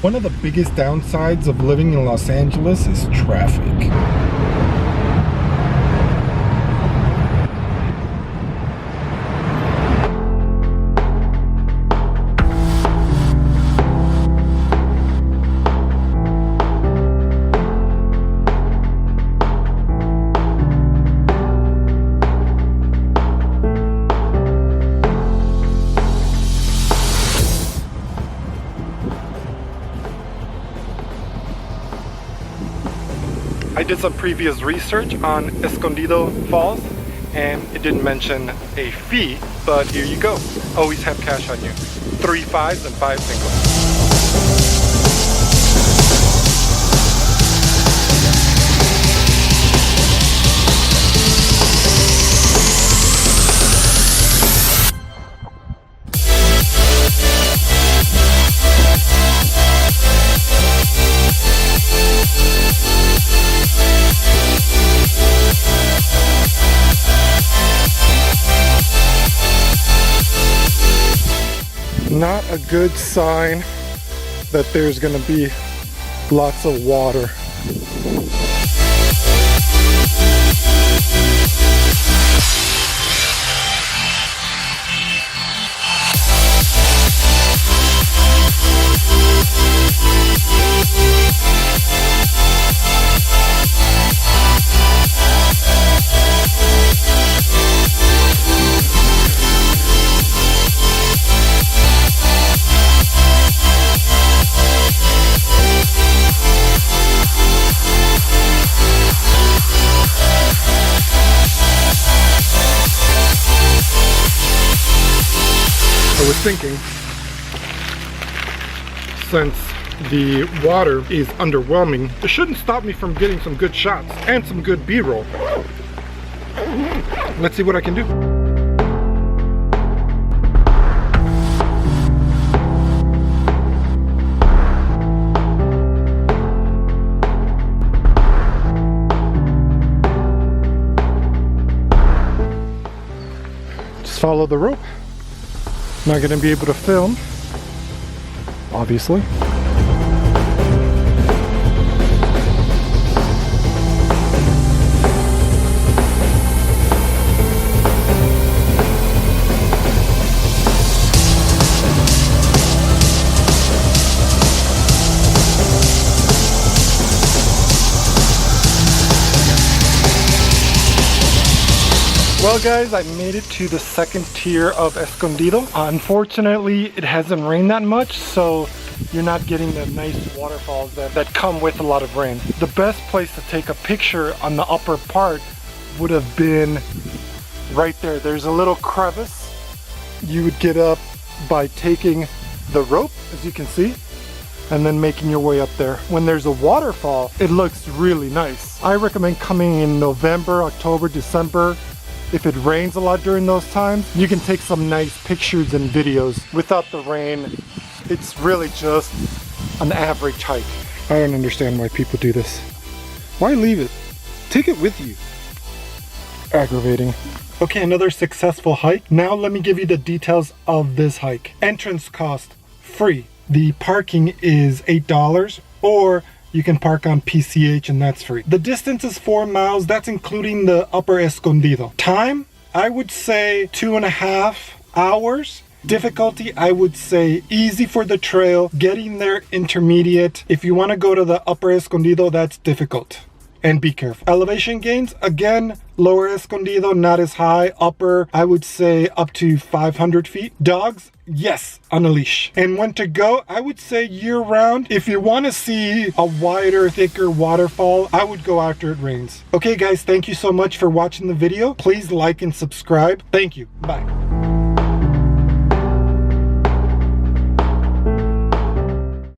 One of the biggest downsides of living in Los Angeles is traffic. I did some previous research on Escondido Falls and it didn't mention a fee, but here you go. Always have cash on you. 3 5s and 5 singles. Not a good sign that there's gonna be lots of water. I was thinking, since the water is underwhelming, it shouldn't stop me from getting some good shots and some good B-roll. Let's see what I can do. Just follow the rope. Not going to be able to film, obviously. Well guys, I made it to the second tier of Escondido. Unfortunately, it hasn't rained that much, so you're not getting the nice waterfalls that come with a lot of rain. The best place to take a picture on the upper part would have been right there. There's a little crevice. You would get up by taking the rope, as you can see, and then making your way up there. When there's a waterfall, it looks really nice. I recommend coming in November, October, December. If it rains a lot during those times, you can take some nice pictures and videos. Without the rain, it's really just an average hike. I don't understand why people do this. Why leave it? Take it with you. Aggravating. Okay, another successful hike. Now let me give you the details of this hike. Entrance cost, free. The parking is $8, or you can park on PCH and that's free. The distance is 4 miles. That's including the upper Escondido. Time, I would say 2.5 hours. Difficulty, I would say easy for the trail. Getting there, intermediate. If you want to go to the upper Escondido, that's difficult. And be careful. Elevation gains, again, lower Escondido, not as high. Upper, I would say up to 500 feet. Dogs, yes, on a leash. And when to go, I would say year round. If you want to see a wider, thicker waterfall, I would go after it rains. Okay guys, thank you so much for watching the video. Please like and subscribe. Thank you. Bye.